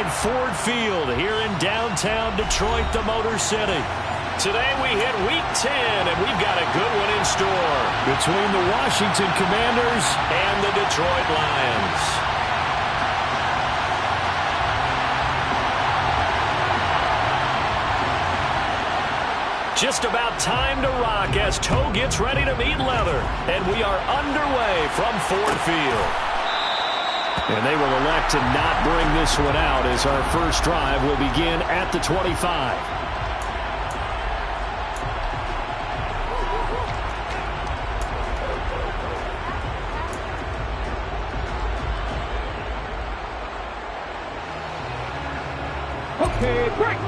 at Ford Field here in downtown Detroit, the Motor City. Today we hit Week 10, and we've got a good one in store between the Washington Commanders and the Detroit Lions. Just about time to rock as toe gets ready to meet leather, and we are underway from Ford Field. And they will elect to not bring this one out as our first drive will begin at the 25. Okay, break.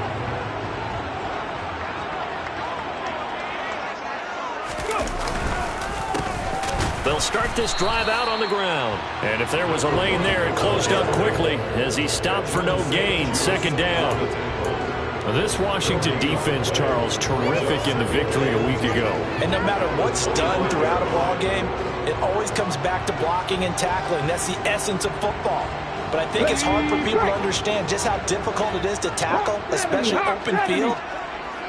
They'll start this drive out on the ground. And if there was a lane there, it closed up quickly as he stopped for no gain. Second down. This Washington defense, Charles, terrific in the victory a week ago. And no matter what's done throughout a ball game, it always comes back to blocking and tackling. That's the essence of football. But I think it's hard for people to understand just how difficult it is to tackle, especially open field.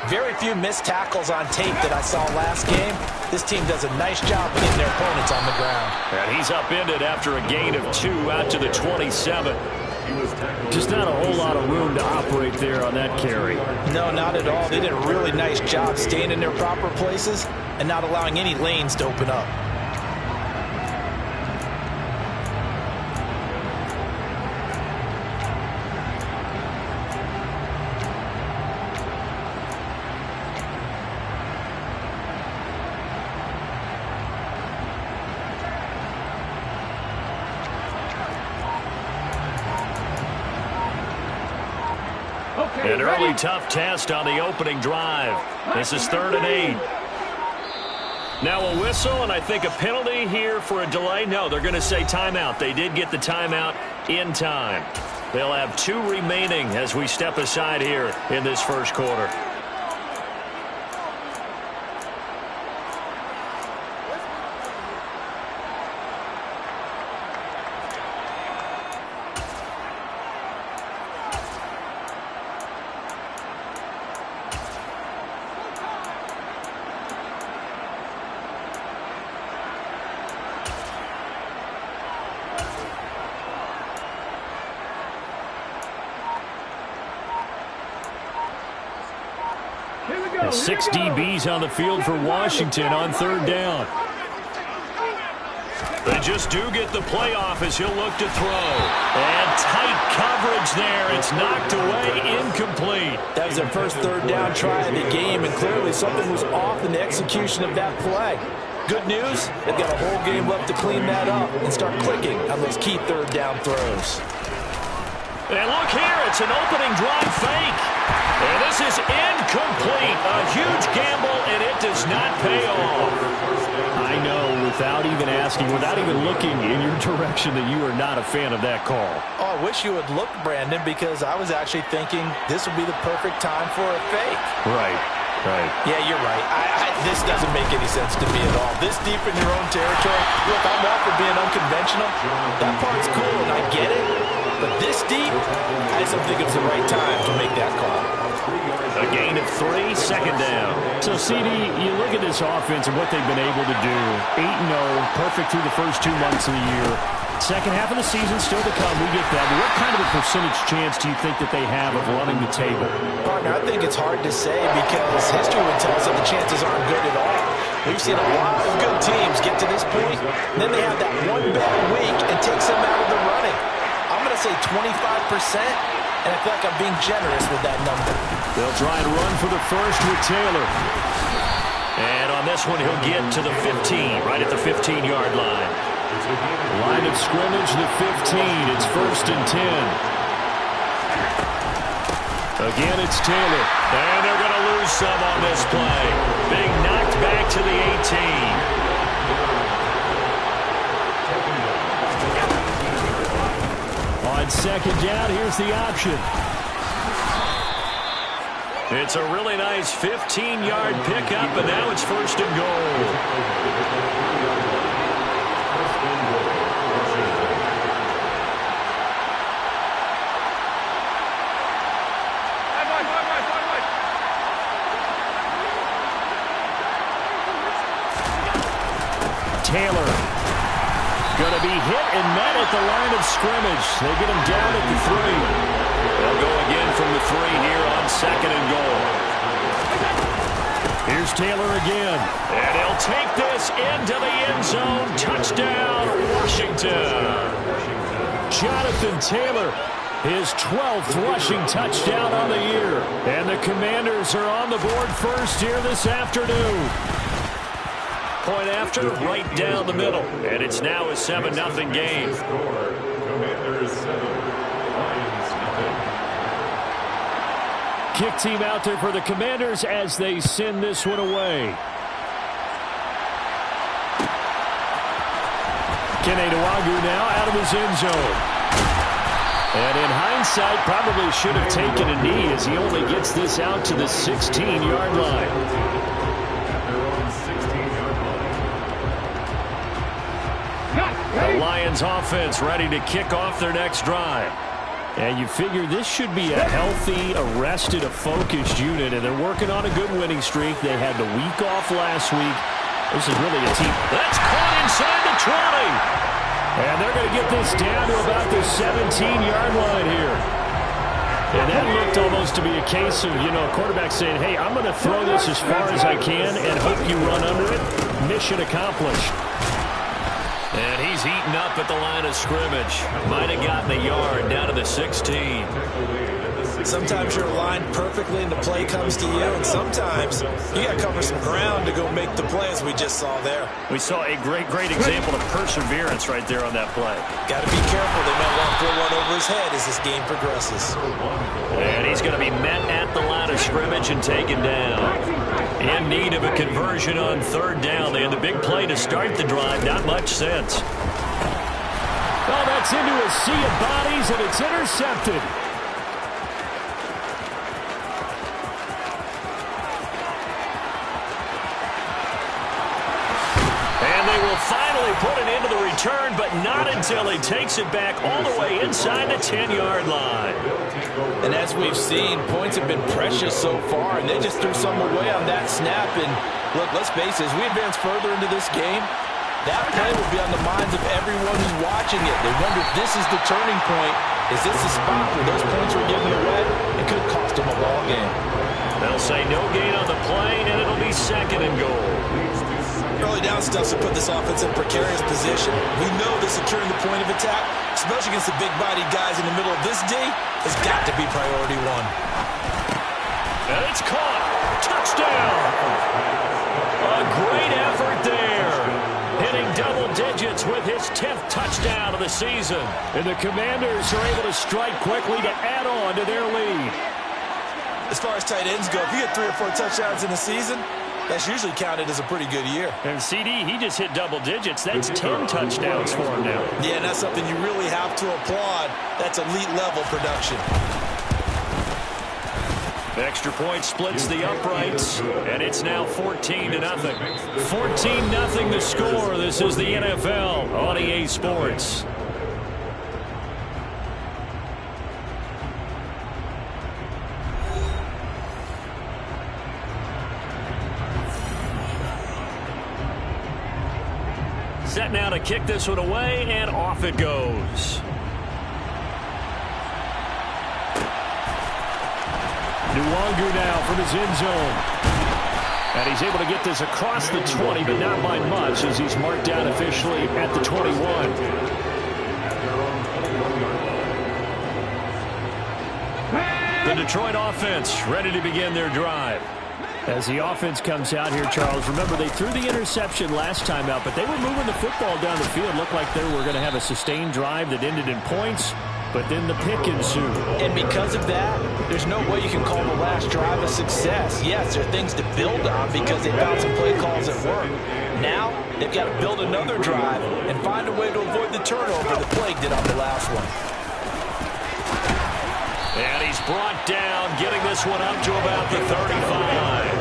Very few missed tackles on tape that I saw last game. This team does a nice job getting their opponents on the ground. And he's upended after a gain of 2 out to the 27. Just not a whole lot of room to operate there on that carry. No, not at all. They did a really nice job staying in their proper places and not allowing any lanes to open up. An early tough test on the opening drive. This is 3rd and 8. Now a whistle, and I think a penalty here for a delay. No, they're going to say timeout. They did get the timeout in time. They'll have 2 remaining as we step aside here in this first quarter. And 6 DBs on the field for Washington on 3rd down. They just do get the playoff as he'll look to throw. And tight coverage there. It's knocked away, incomplete. That was their first 3rd down try of the game, and clearly something was off in the execution of that play. Good news, they've got a whole game left to clean that up and start clicking on those key 3rd down throws. And look here, it's an opening drive fake. And this is incomplete. A huge gamble, and it does not pay off. I know, without even asking, without even looking in your direction, that you are not a fan of that call. Oh, I wish you would look, Brandon, because I was actually thinking this would be the perfect time for a fake. Right. Yeah, you're right. This doesn't make any sense to me at all. This deep in your own territory, look, I'm all for being unconventional. That part's cool, and I get it. But this deep, I just don't think it's the right time to make that call. A gain of 3, 2nd down. So, CD, you look at this offense and what they've been able to do. 8-0, perfect through the first 2 months of the year. Second half of the season still to come. We get that. But what kind of a percentage chance do you think that they have of running the table? Partner, I think it's hard to say because history would tell us that the chances aren't good at all. We've seen a lot of good teams get to this point, and then they have that one bad week and takes them out of the running. I'm going to say 25%, and I feel like I'm being generous with that number. They'll try and run for the first with Taylor. And on this one, he'll get to the 15, right at the 15-yard line. Line of scrimmage, the 15. It's 1st and 10. Again, it's Taylor. And they're going to lose some on this play. Being knocked back to the 18. On 2nd down, here's the option. It's a really nice 15-yard pickup, and now it's 1st and goal. Taylor. Going to be hit and met at the line of scrimmage. They get him down at the 3. They'll go again from the 3 here on 2nd and goal. Here's Taylor again. And he'll take this into the end zone. Touchdown, Washington. Jonathan Taylor, his 12th rushing touchdown on the year. And the Commanders are on the board first here this afternoon. Point after, right down the middle. And it's now a 7-0 game. Kick team out there for the Commanders as they send this one away. Kene Nwagu now out of his end zone. And in hindsight, probably should have taken a knee as he only gets this out to the 16-yard line. The Lions offense ready to kick off their next drive. And you figure this should be a healthy, arrested, a focused unit, and they're working on a good winning streak. They had the week off last week. This is really a team. That's caught inside the 20. And they're going to get this down to about the 17-yard line here. And that looked almost to be a case of, a quarterback saying, hey, I'm going to throw this as far as I can and hope you run under it. Mission accomplished. And he's eaten up at the line of scrimmage. Might have gotten a yard down to the 16. Sometimes you're aligned perfectly and the play comes to you, and sometimes you got to cover some ground to go make the play, as we just saw there. We saw a great example of perseverance right there on that play. Got to be careful. They might want to throw one over his head as this game progresses. And he's going to be met at the line of scrimmage and taken down. In need of a conversion on 3rd down. They had the big play to start the drive. Not much sense. Oh, that's into a sea of bodies, and it's intercepted. And they will finally put it into the return, but not until he takes it back all the way inside the 10-yard line. And as we've seen, points have been precious so far, and they just threw some away on that snap. And look, let's face it, as we advance further into this game, that play will be on the minds of everyone who's watching it. They wonder if this is the turning point. Is this the spot where those points were given away? It could cost them a ball game. They'll say no gain on the play, and it'll be 2nd and goal. Early down stuff's to put this offense in a precarious position. We know that securing the point of attack, especially against the big-bodied guys in the middle of this D, has got to be priority 1. And it's caught. Touchdown. A great effort there. Hitting double digits with his 10th touchdown of the season. And the Commanders are able to strike quickly to add on to their lead. As far as tight ends go, if you get 3 or 4 touchdowns in a season, that's usually counted as a pretty good year. And CD, he just hit double digits. That's 10 touchdowns for him now. Yeah, and that's something you really have to applaud. That's elite-level production. Extra point splits the uprights, and it's now 14-0. 14-0 the score. This is the NFL on EA Sports. Set now to kick this one away, and off it goes. Nwagu now from his end zone. And he's able to get this across the 20, but not by much as he's marked down officially at the 21. The Detroit offense ready to begin their drive. As the offense comes out here, Charles, remember they threw the interception last time out, but they were moving the football down the field. Looked like they were going to have a sustained drive that ended in points, but then the pick ensued. And because of that, there's no way you can call the last drive a success. Yes, there are things to build on because they found some play calls at work. Now, they've got to build another drive and find a way to avoid the turnover the plague did on the last one. And he's brought down, getting this one up to about the 35.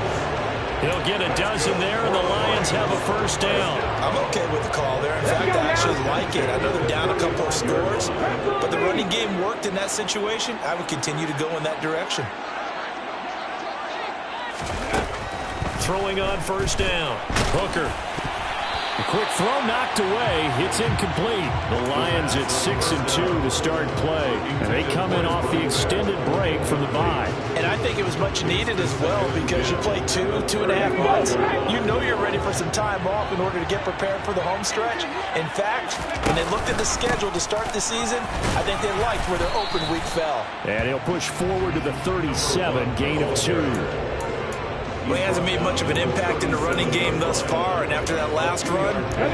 He'll get a dozen there, and the Lions have a first down. I'm okay with the call there. In fact, I actually like it. I know they're down a couple of scores, but the running game worked in that situation. I would continue to go in that direction. Throwing on first down. Hooker. A quick throw knocked away. It's incomplete. The Lions at 6-2 to start play. And they come in off the extended break from the bye. And I think it was much needed as well because you play 2.5 months. You know you're ready for some time off in order to get prepared for the home stretch. In fact, when they looked at the schedule to start the season, I think they liked where their open week fell. And he'll push forward to the 37, gain of 2. Well, he hasn't made much of an impact in the running game thus far, and after that last run,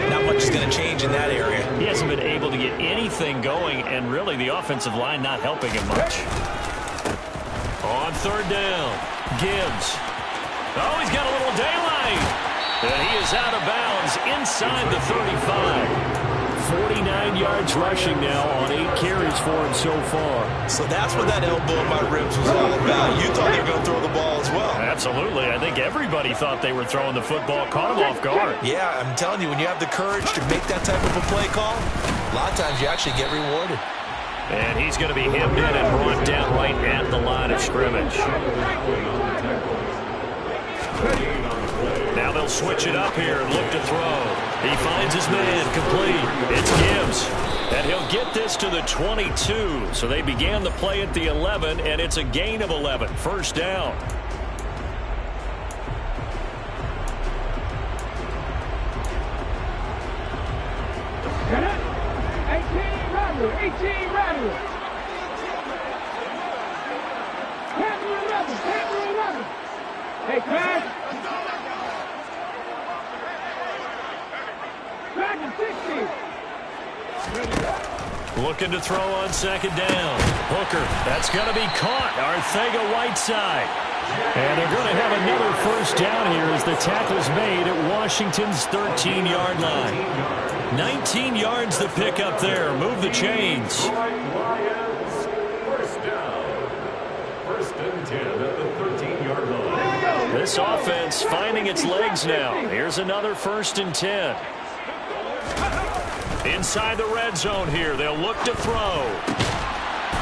not much is going to change in that area. He hasn't been able to get anything going, and really the offensive line not helping him much. On third down, Gibbs. Oh, he's got a little daylight. And he is out of bounds inside the 35. 49 yards rushing now on 8 carries for him so far. So that's what that elbow in my ribs was all about. You thought they were going to throw the ball as well. Absolutely. I think everybody thought they were throwing the football. Caught him off guard. Yeah, I'm telling you, when you have the courage to make that type of a play call, a lot of times you actually get rewarded. And he's going to be hemmed in and brought down right at the line of scrimmage. Now they'll switch it up here and look to throw. He finds his man, complete. It's Gibbs. And he'll get this to the 22. So they began the play at the 11, and it's a gain of 11. First down. Get it? 18 rattle. 18 rattle. Capital 11. Capital 11. Hey, Craig. Back to 60. Looking to throw on second down. Hooker, that's going to be caught. Arcega-Whiteside. And they're going to have another first down here as the tackle's made at Washington's 13-yard line. 19 yards to pick up there. Move the chains. First down. First and 10 at the 13-yard line. This offense finding its legs now. Here's another first and 10. Inside the red zone here. They'll look to throw.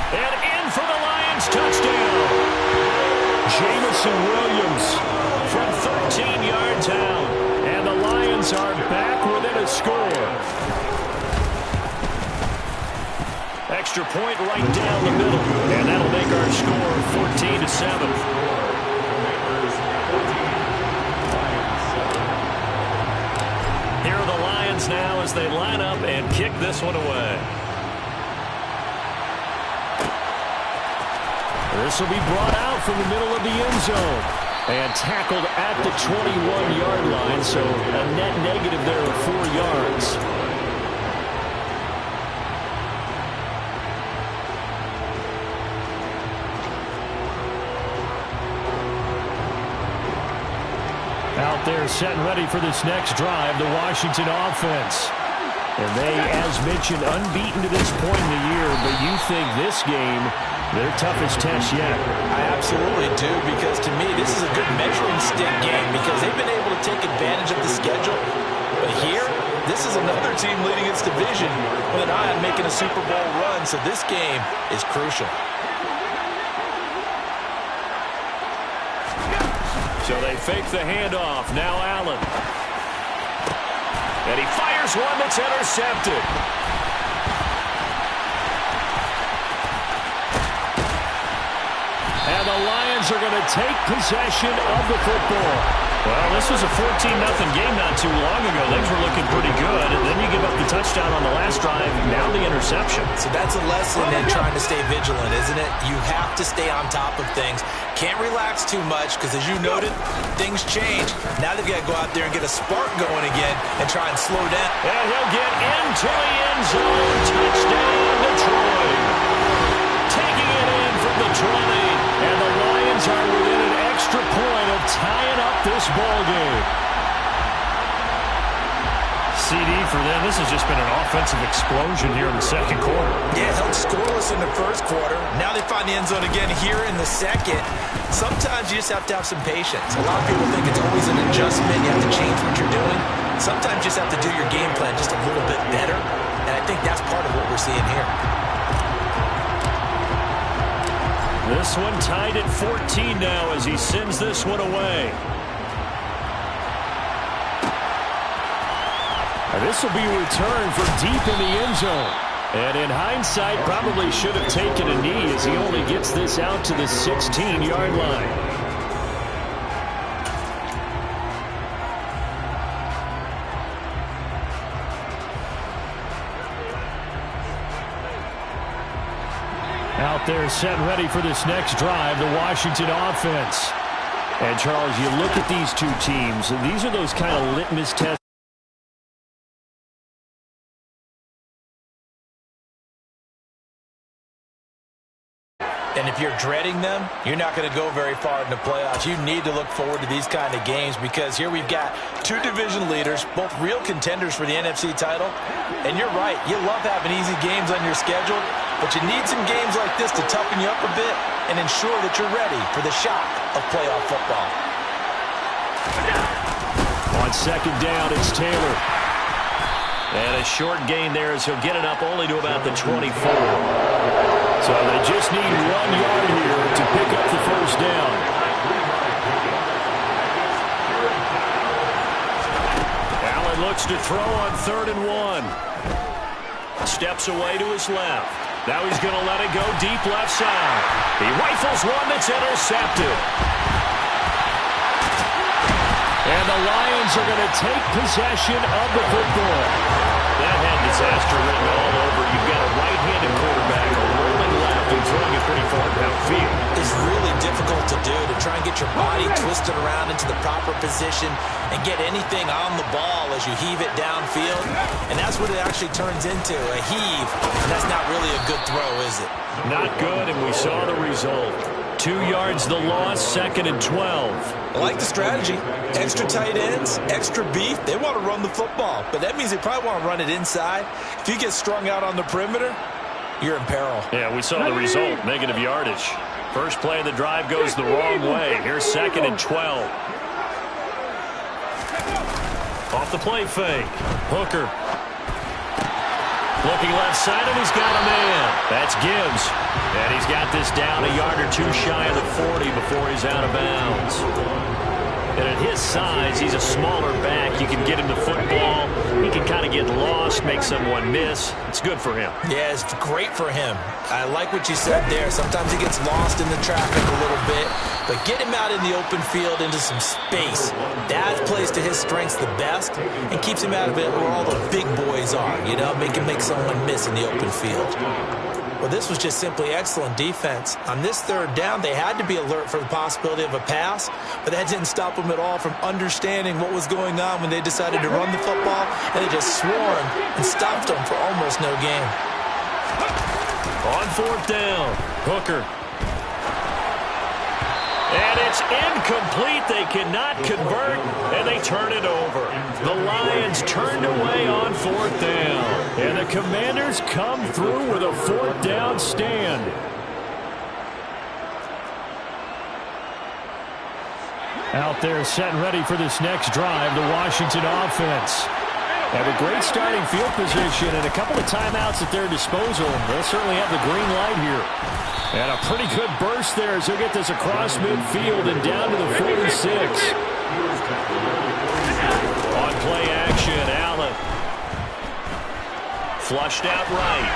And in for the Lions. Touchdown. Jamison Williams from 13 yards out. And the Lions are back within a score. Extra point right down the middle. And that'll make our score 14-7. Now as they line up and kick this one away. This will be brought out from the middle of the end zone and tackled at the 21-yard line, so a net negative there of 4 yards. Out there set and ready for this next drive, the Washington offense. And they, as mentioned, unbeaten to this point in the year, but you think this game, their toughest test yet. I absolutely do, because to me, this is a good measuring stick game because they've been able to take advantage of the schedule. But here, this is another team leading its division with an eye on making a Super Bowl run, so this game is crucial. So they fake the handoff. Now Allen. And he fires one that's intercepted. And the Lions are going to take possession of the football. Well, this was a 14-0 game not too long ago. Things were looking pretty good. And then you give up the touchdown on the last drive. Now the interception. So that's a lesson in trying to stay vigilant, isn't it? You have to stay on top of things. Can't relax too much because, as you noted, things change. Now they've got to go out there and get a spark going again and try and slow down. And he'll get into the end zone. Touchdown, Detroit. Taking it in from the 20. And the Lions are within an extra point of tying up this ball game. CD for them. This has just been an offensive explosion here in the second quarter. Yeah, held scoreless in the first quarter. Now they find the end zone again here in the second. Sometimes you just have to have some patience. A lot of people think it's always an adjustment. You have to change what you're doing. Sometimes you just have to do your game plan just a little bit better. And I think that's part of what we're seeing here. This one tied at 14 now as he sends this one away. This will be a return from deep in the end zone. And in hindsight, probably should have taken a knee as he only gets this out to the 16-yard line. Out there set and ready for this next drive, the Washington offense. And, Charles, you look at these two teams, and these are those kind of litmus tests. And if you're dreading them, you're not going to go very far in the playoffs. You need to look forward to these kind of games because here we've got two division leaders, both real contenders for the NFC title. And you're right, you love having easy games on your schedule, but you need some games like this to toughen you up a bit and ensure that you're ready for the shock of playoff football. On second down, it's Taylor. And a short gain there as he'll get it up only to about the 24. So they just need 1 yard here to pick up the first down. Allen looks to throw on 3rd and 1. Steps away to his left. Now he's going to let it go deep left side. He rifles one that's intercepted. And the Lions are going to take possession of the football. That had disaster written all over. You've got a right-handed quarterback rolling left and throwing it pretty far downfield. It's really difficult to do, to try and get your body twisted around into the proper position and get anything on the ball as you heave it downfield. And that's what it actually turns into, a heave. And that's not really a good throw, is it? Not good, and we saw the result. 2 yards the loss, 2nd and 12. I like the strategy. Extra tight ends, extra beef. They want to run the football, but that means they probably want to run it inside. If you get strung out on the perimeter, you're in peril. Yeah, we saw the result, negative yardage. First play of the drive goes the wrong way. Here's 2nd and 12. Off the play fake. Hooker. Looking left side, and he's got a man. That's Gibbs. And he's got this down a yard or two shy of the 40 before he's out of bounds. And at his size, he's a smaller back. You can get him the football. He can kind of get lost, make someone miss. It's good for him. Yeah, it's great for him. I like what you said there. Sometimes he gets lost in the traffic a little bit. But get him out in the open field into some space. That plays to his strengths the best and keeps him out of it where all the big boys are. You know, make him make someone miss in the open field. Well, this was just simply excellent defense. On this 3rd down, they had to be alert for the possibility of a pass, but that didn't stop them at all from understanding what was going on when they decided to run the football, and they just swarmed and stopped them for almost no gain. On 4th down, Hooker. And it's incomplete. They cannot convert, and they turn it over. The Lions turned away on 4th down. And the Commanders come through with a 4th down stand. Out there set and ready for this next drive, the Washington offense. Have a great starting field position and a couple of timeouts at their disposal. They'll certainly have the green light here. And a pretty good burst there as he'll get this across midfield and down to the 46. On play action, Allen. Flushed out right.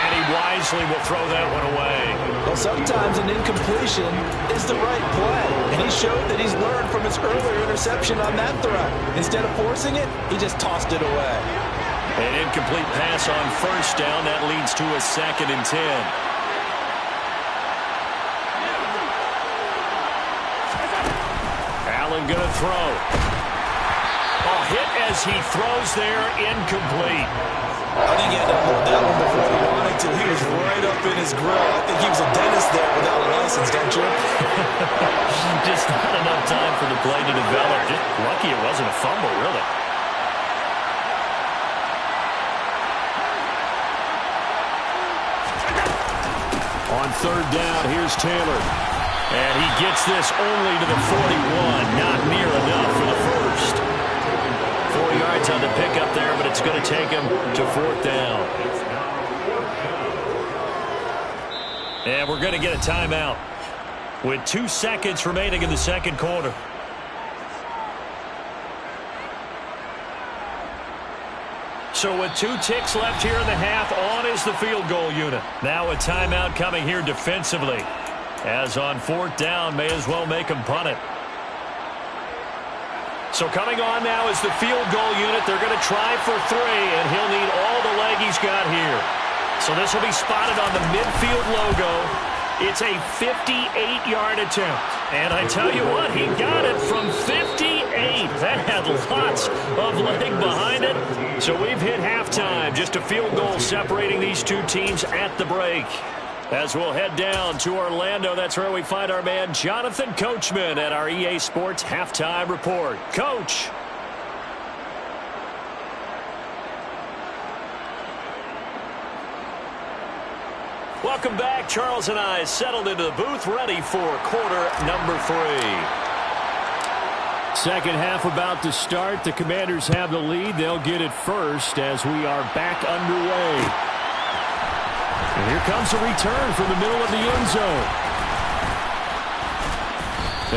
And he wisely will throw that one away. Well, sometimes an incompletion is the right play. And he showed that he's learned from his earlier interception on that throw. Instead of forcing it, he just tossed it away. An incomplete pass on 1st down. That leads to a 2nd and 10. Allen going to throw. A hit as he throws there, incomplete. I think he had to hold that one before he wanted to. He was right up in his grill. I think he was a dentist there without a license, don't you? Just not enough time for the play to develop. Just lucky it wasn't a fumble, really. On 3rd down, here's Taylor. And he gets this only to the 41. Not near enough for the first. 4 yards on the pickup there, but it's going to take him to 4th down. And we're going to get a timeout with 2 seconds remaining in the 2nd quarter. So with 2 ticks left here in the half, on is the field goal unit. Now a timeout coming here defensively. As on 4th down, may as well make them punt it. So coming on now is the field goal unit. They're going to try for 3, and he'll need all the leg he's got here. So this will be spotted on the midfield logo. It's a 58-yard attempt. And I tell you what, he got it from 58. That had lots of leg behind it. So we've hit halftime. Just a field goal separating these 2 teams at the break. As we'll head down to Orlando, that's where we find our man Jonathan Coachman at our EA Sports Halftime Report. Coach. Welcome back. Charles and I settled into the booth, ready for quarter number 3. Second half about to start. The Commanders have the lead. They'll get it first as we are back underway. And here comes a return from the middle of the end zone.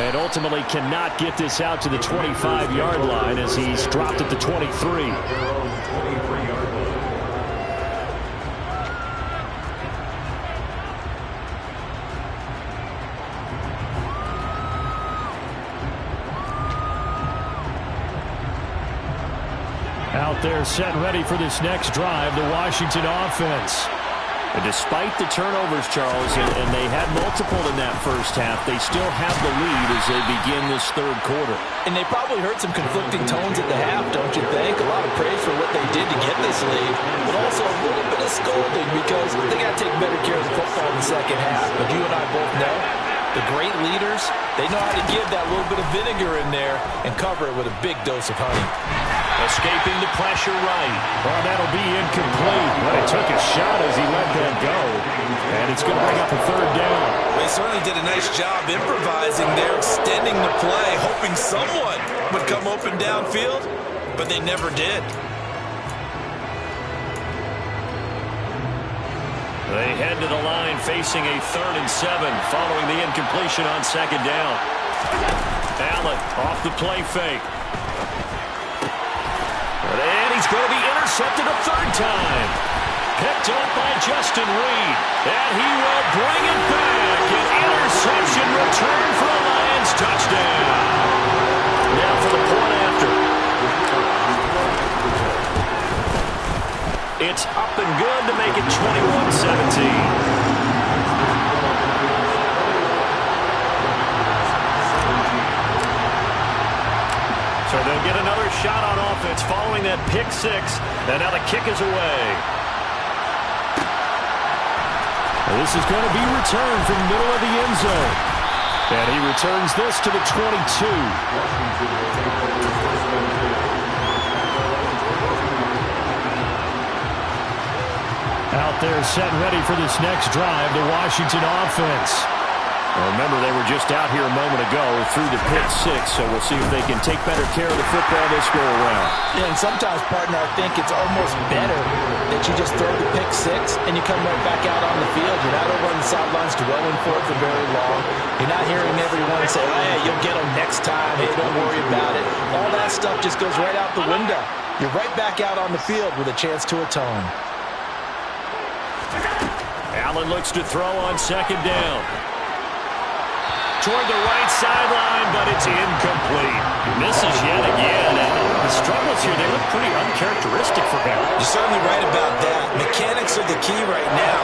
And ultimately cannot get this out to the 25-yard line as he's dropped at the 23. Out there set and ready for this next drive, the Washington offense. And despite the turnovers, Charles, and they had multiple in that first half, they still have the lead as they begin this 3rd quarter. And they probably heard some conflicting tones at the half, don't you think? A lot of praise for what they did to get this lead, but also a little bit of scolding because they got to take better care of the football in the second half. But you and I both know the great leaders, they know how to give that little bit of vinegar in there and cover it with a big dose of honey. Escaping the pressure right. Well, that'll be incomplete. But it took a shot as he let that go. And it's going to bring up a 3rd down. They certainly did a nice job improvising there, extending the play, hoping someone would come open downfield, but they never did. They head to the line facing a 3rd and 7 following the incompletion on 2nd down. Allen off the play fake. And he's going to be intercepted a 3rd time. Picked up by Justin Reed. And he will bring it back. An interception return for a Lions touchdown. Now for the point after. It's up and good to make it 21-17. So they'll get another shot on offense following that pick 6. And now the kick is away. Well, this is going to be returned from the middle of the end zone. And he returns this to the 22. Out there set and ready for this next drive, the Washington offense. Well, remember, they were just out here a moment ago through the pick 6, so we'll see if they can take better care of the football this go around. Yeah, and sometimes, partner, I think it's almost better that you just throw the pick 6 and you come right back out on the field. You're not over on the sidelines dwelling for it for very long. You're not hearing everyone say, hey, you'll get them next time. Hey, don't worry about it. All that stuff just goes right out the window. You're right back out on the field with a chance to atone. Allen looks to throw on 2nd down. Toward the right sideline, but it's incomplete. Misses yet again. And the struggles here, they look pretty uncharacteristic for him. You're certainly right about that. Mechanics are the key right now.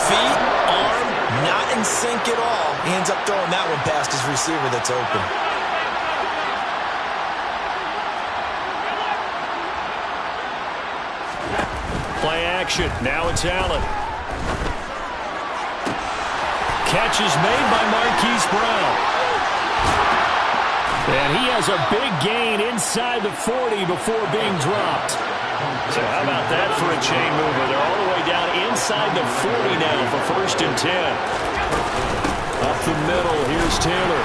Feet, arm, not in sync at all. He ends up throwing that one past his receiver that's open. Play action. Now it's Allen. Catch is made by Marquise Brown. And he has a big gain inside the 40 before being dropped. So how about that for a chain mover? They're all the way down inside the 40 now for 1st and 10. Up the middle, here's Taylor.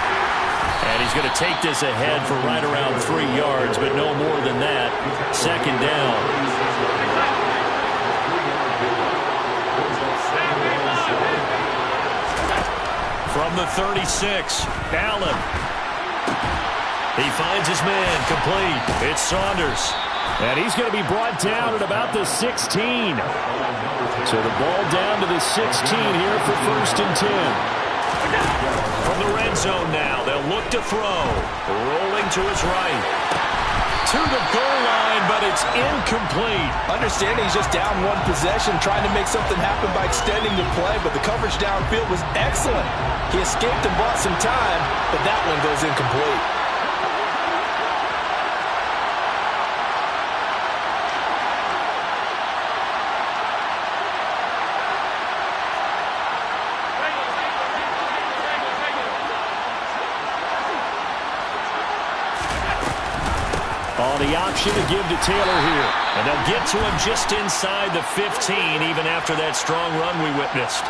And he's going to take this ahead for right around 3 yards, but no more than that. 2nd down. From the 36, Allen. He finds his man complete. It's Saunders. And he's going to be brought down at about the 16. So the ball down to the 16 here for 1st and 10. From the red zone now, they'll look to throw. Rolling to his right. To the goal line, but it's incomplete. Understanding he's just down one possession, trying to make something happen by extending the play, but the coverage downfield was excellent. He escaped and bought some time, but that one goes incomplete. The option to give to Taylor here. And they'll get to him just inside the 15, even after that strong run we witnessed.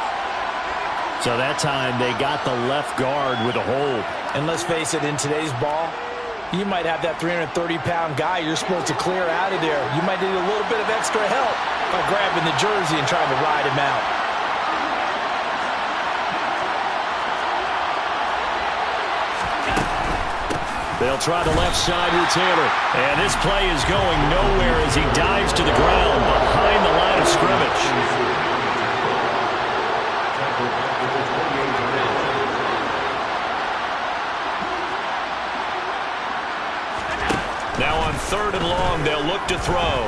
So that time they got the left guard with a hold. And let's face it, in today's ball, you might have that 330-pound guy you're supposed to clear out of there. You might need a little bit of extra help by grabbing the jersey and trying to ride him out. They'll try the left side with Taylor. And this play is going nowhere as he dives to the ground behind the line of scrimmage. Now on 3rd and long, they'll look to throw.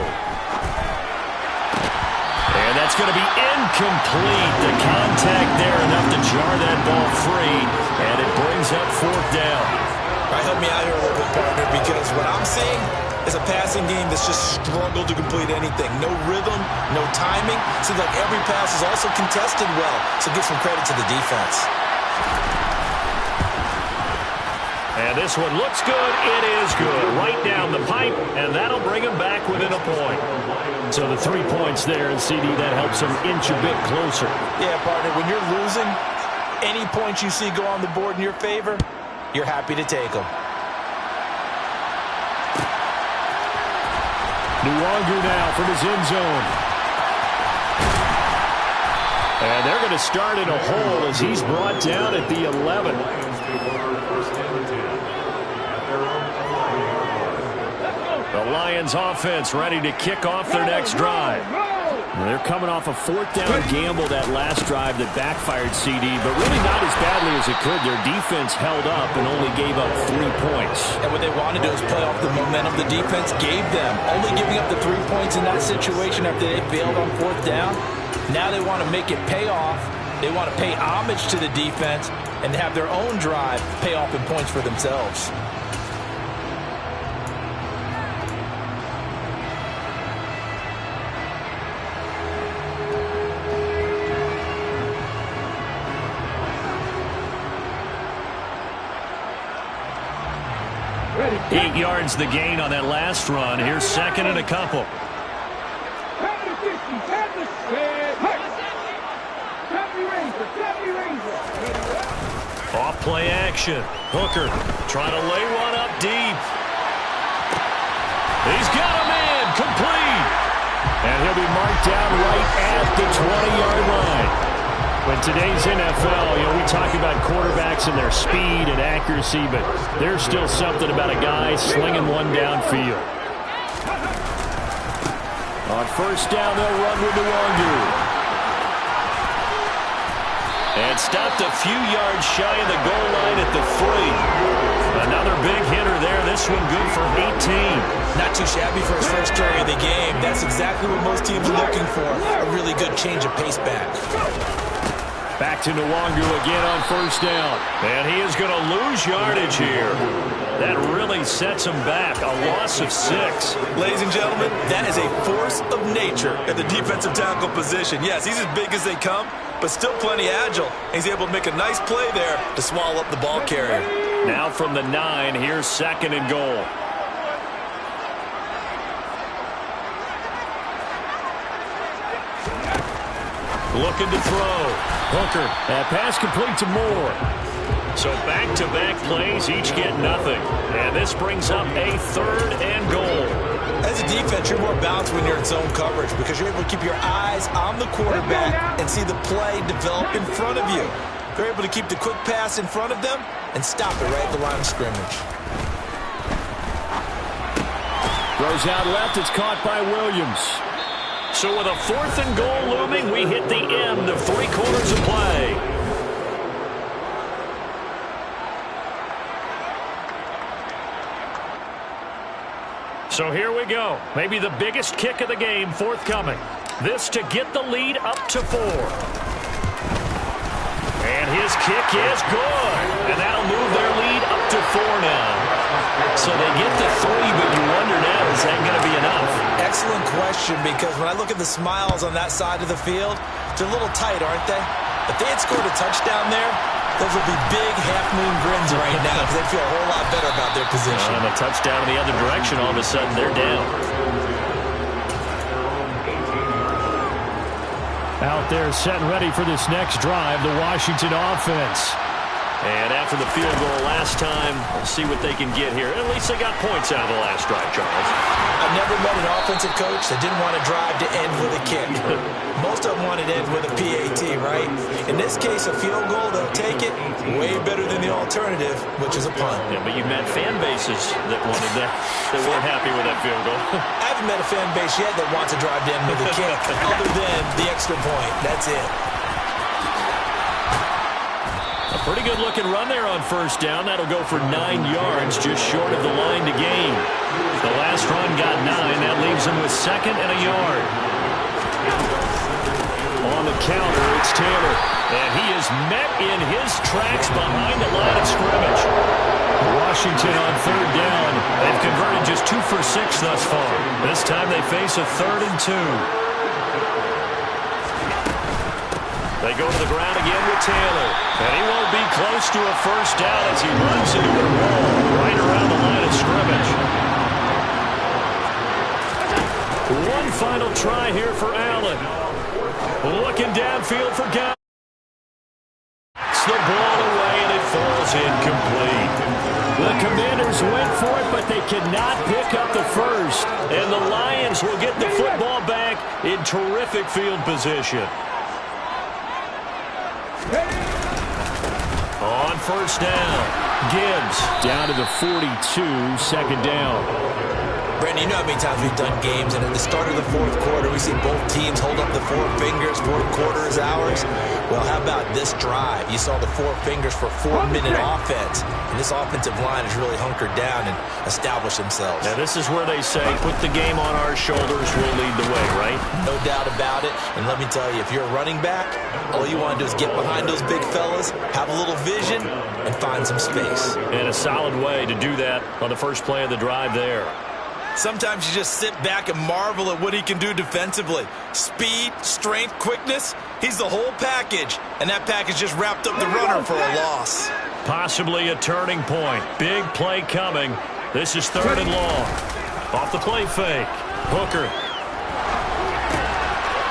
And that's going to be incomplete. The contact there enough to jar that ball free. And it brings up 4th down. All right, help me out here a little bit, partner, because what I'm seeing is a passing game that's just struggled to complete anything. No rhythm, no timing. Seems like every pass is also contested well, so give some credit to the defense. And this one looks good. It is good. Right down the pipe, and that'll bring him back within a point. So the 3 points there, and CD, that helps him inch a bit closer. Yeah, partner, when you're losing, any points you see go on the board in your favor, you're happy to take them. Nwangu now from his end zone. And they're going to start in a hole as he's brought down at the 11. The Lions offense ready to kick off their next drive. They're coming off a 4th down gamble that last drive that backfired CD, but really not as badly as it could. Their defense held up and only gave up 3 points. And what they want to do is play off the momentum the defense gave them. Only giving up the 3 points in that situation after they failed on 4th down. Now they want to make it pay off. They want to pay homage to the defense and have their own drive pay off in points for themselves. Ready. 8 yards the gain on that last run. Here's 2nd and a couple. Off play action. Hooker trying to lay one up deep. He's got a man complete. And he'll be marked down right at the 20-yard line. In today's NFL, we talk about quarterbacks and their speed and accuracy, but there's still something about a guy slinging one downfield. On 1st down, they'll run with Nwangu. And stopped a few yards shy of the goal line at the 3. Another big hitter there. This one good for 18. Not too shabby for his first carry of the game. That's exactly what most teams are looking for. A really good change of pace back. Back to Nwangu again on 1st down. And he is going to lose yardage here. That really sets him back. A loss of 6. Ladies and gentlemen, that is a force of nature at the defensive tackle position. Yes, he's as big as they come, but still plenty agile. He's able to make a nice play there to swallow up the ball carrier. Now from the 9, here's 2nd and goal. Looking to throw. Hooker. That pass complete to Moore. So back-to-back plays, each get nothing. And this brings up a 3rd and goal. As a defense, you're more balanced when you're in zone coverage because you're able to keep your eyes on the quarterback and see the play develop in front of you. They're able to keep the quick pass in front of them and stop it right at the line of scrimmage. Throws out left. It's caught by Williams. So with a 4th and goal looming, we hit the end of 3 quarters of play. So here we go. Maybe the biggest kick of the game forthcoming. This to get the lead up to 4. And his kick is good. And that'll move their lead up to 4 now. So they get to 3, but you wonder now, is that going to be enough? Excellent question, because when I look at the smiles on that side of the field, they're a little tight, aren't they? If they had scored a touchdown there, those would be big half-moon grins right now because they feel a whole lot better about their position. And a touchdown in the other direction, all of a sudden they're down. Out there set and ready for this next drive, the Washington offense. And after the field goal last time, we'll see what they can get here. At least they got points out of the last drive, Charles. I've never met an offensive coach that didn't want to drive to end with a kick. Most of them wanted to end with a PAT, right? In this case, a field goal, they'll take it way better than the alternative, which is a punt. Yeah, but you've met fan bases that wanted that, that weren't happy with that field goal. I haven't met a fan base yet that wants to drive to end with a kick, other than the extra point. That's it. A pretty good-looking run there on 1st down. That'll go for 9 yards, just short of the line to gain. The last run got 9. That leaves them with 2nd and a yard. On the counter, it's Taylor. And he is met in his tracks behind the line of scrimmage. Washington on 3rd down. They've converted just 2 for 6 thus far. This time they face a 3rd and 2. They go to the ground again with Taylor. And he won't be close to a 1st down as he runs into a wall right around the line of scrimmage. One final try here for Allen. Looking downfield for Gall. It's the ball away and it falls incomplete. The Commanders went for it, but they cannot pick up the 1st. And the Lions will get the football back in terrific field position. On 1st down, Gibbs down to the 42, 2nd down. Brandon, you know how many times we've done games, and at the start of the 4th quarter, we see both teams hold up the 4 fingers, 4th quarter is ours. Well, how about this drive? You saw the 4 fingers for 4-minute offense, and this offensive line has really hunkered down and established themselves. Now, this is where they say, put the game on our shoulders, we'll lead the way, right? No doubt about it, and let me tell you, if you're a running back, all you want to do is get behind those big fellas, have a little vision, and find some space. And a solid way to do that on the first play of the drive there. Sometimes you just sit back and marvel at what he can do defensively. Speed, strength, quickness, he's the whole package. And that package just wrapped up the runner for a loss. Possibly a turning point. Big play coming. This is 3rd and long. Off the play fake. Hooker.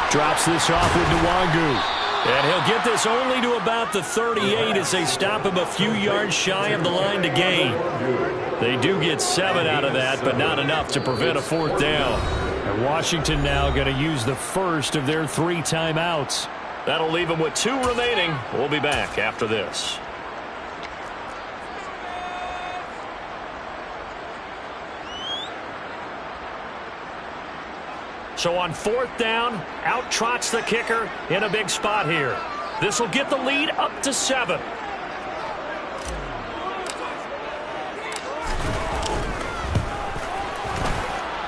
Drops this off with Nwangu. And he'll get this only to about the 38 as they stop him a few yards shy of the line to gain. They do get 7 out of that, but not enough to prevent a 4th down. And Washington now going to use the 1st of their 3 timeouts. That'll leave them with 2 remaining. We'll be back after this. So on 4th down, out trots the kicker in a big spot here. This will get the lead up to 7.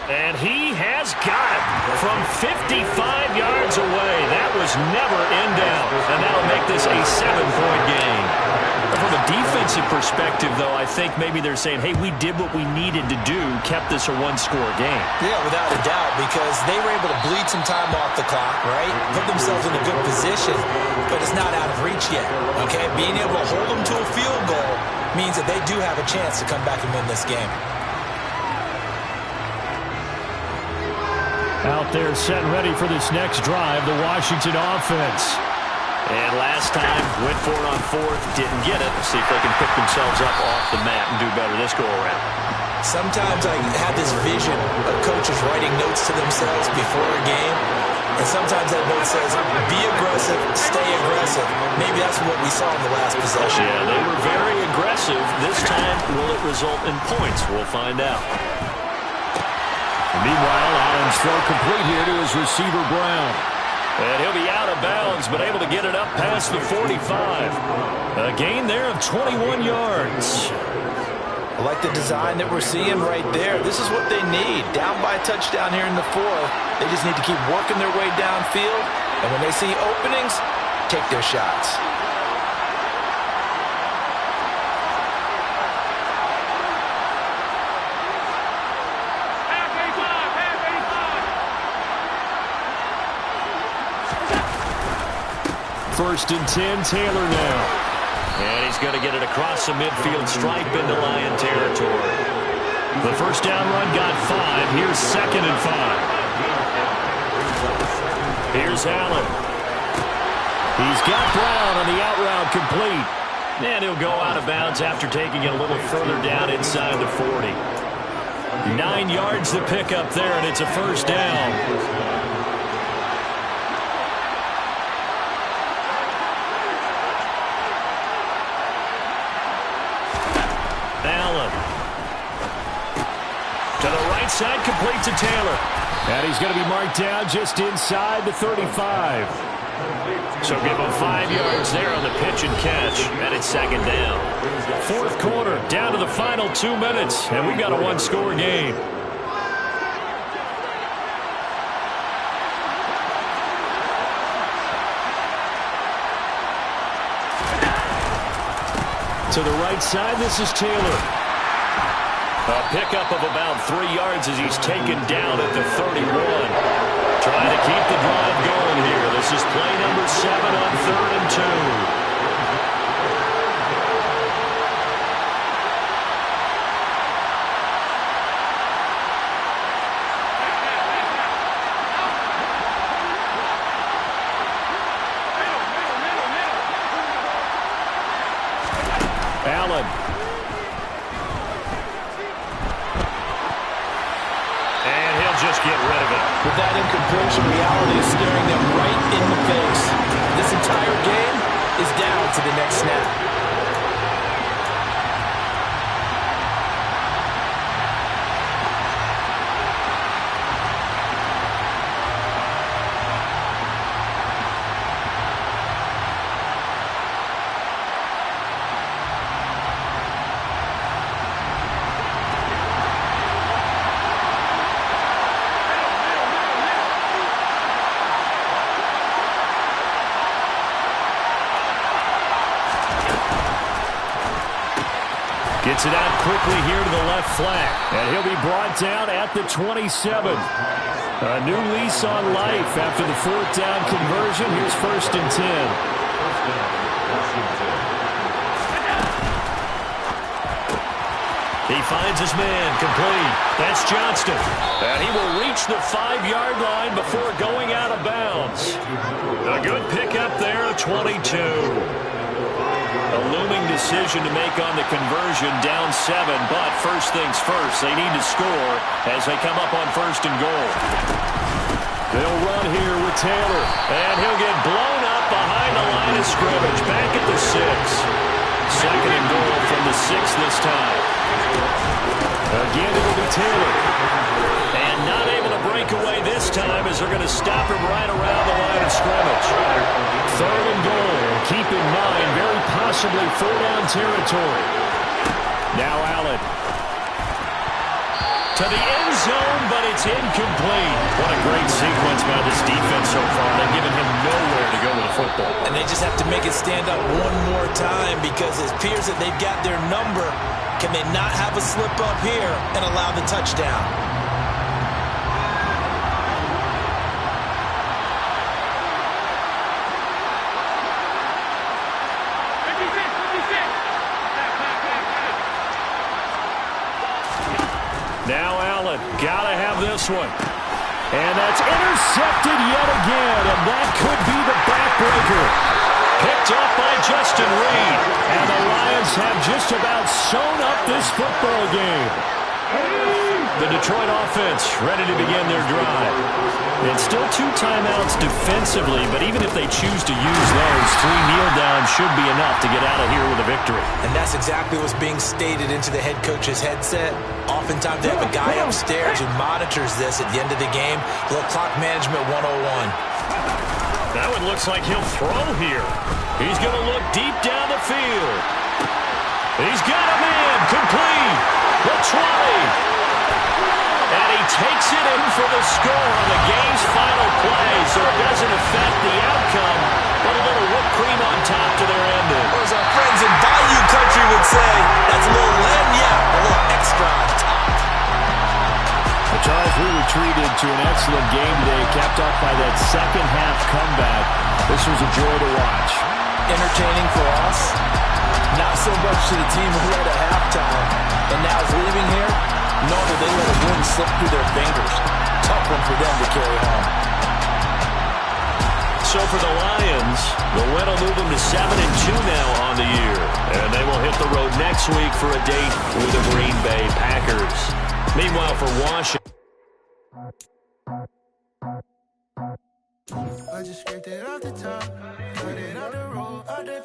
And he has got it from 55 yards away. That was never in doubt. And that'll make this a 7-point game. From a defensive perspective, though, I think maybe they're saying, hey, we did what we needed to do, kept this a 1-score game. Yeah, without a doubt, because they were able to bleed some time off the clock, right? Put themselves in a good position, but it's not out of reach yet, okay? Being able to hold them to a field goal means that they do have a chance to come back and win this game. Out there set and ready for this next drive, the Washington offense. And last time, went for it on 4th, didn't get it. See if they can pick themselves up off the mat and do better this go-around. Sometimes I have this vision of coaches writing notes to themselves before a game, and sometimes that note says, be aggressive, stay aggressive. Maybe that's what we saw in the last possession. Yeah, they were very aggressive. This time, will it result in points? We'll find out. Meanwhile, Allen's throw complete here to his receiver, Brown. And he'll be out of bounds, but able to get it up past the 45. A gain there of 21 yards. I like the design that we're seeing right there. This is what they need. Down by a touchdown here in the fourth. They just need to keep working their way downfield. And when they see openings, take their shots. First and 10, Taylor now. And he's going to get it across the midfield stripe into Lion territory. The first down run got 5. Here's 2nd and 5. Here's Allen. He's got Brown on the out route complete. And he'll go out of bounds after taking it a little further down inside the 40. 9 yards to pick up there, and it's a first down. To the right side, complete to Taylor. And he's going to be marked down just inside the 35. So give him 5 yards there on the pitch and catch. And it's 2nd down. Fourth quarter, down to the final 2 minutes. And we've got a one-score game. To the right side, this is Taylor. A pickup of about 3 yards as he's taken down at the 31. Trying to keep the drive going here. This is play number 7 on 3rd and 2. Allen. And he'll just get rid of it. With that incompletion, reality is staring them right in the face. This entire game is down to the next snap. Gets it out quickly here to the left flank. And he'll be brought down at the 27. A new lease on life after the 4th down conversion. Here's 1st and 10. He finds his man, complete. That's Johnston. And he will reach the 5-yard line before going out of bounds. A good pickup there, 22. A looming decision to make on the conversion, down 7, but first things first, they need to score as they come up on 1st and goal. They'll run here with Taylor. And he'll get blown up behind the line of scrimmage, back at the 6. 2nd and goal from the 6 this time. Again, it'll be Taylor. And not able to break away this time as they're going to stop him right around the line of scrimmage. 3rd and goal. Keep in mind, very possibly 4-down territory. Now Allen. To the end zone, but it's incomplete. What a great sequence by this defense so far. They've given him nowhere to go with the football. And they just have to make it stand up one more time because it appears that they've got their number. Can they not have a slip up here and allow the touchdown? Now Allen, gotta have this one. And that's intercepted yet again, and that could be the backbreaker. Picked up by Justin Reed. And the Lions have just about sewn up this football game. The Detroit offense ready to begin their drive. It's still 2 timeouts defensively, but even if they choose to use those, 3 kneel downs should be enough to get out of here with a victory. And that's exactly what's being stated into the head coach's headset. Oftentimes they have a guy upstairs who monitors this at the end of the game. A little clock management 101. That one looks like he'll throw here. He's going to look deep down the field. He's got a man complete. The 20. And he takes it in for the score on the game's final play, so it doesn't affect the outcome, but a little whipped cream on top to their ending. Or as our friends in Bayou Country would say, that's a little lagniappe, a little extra on top. Well, Charles, we retreated to an excellent game today, capped off by that second-half comeback. This was a joy to watch. Entertaining for us, not so much to the team who led at halftime, and now is leaving here, knowing that they let a win slip through their fingers. Tough one for them to carry home. So for the Lions, the win will move them to 7-2 now on the year. And they will hit the road next week for a date with the Green Bay Packers. Meanwhile, for Washington. I just scraped it off the top, put it on the road, under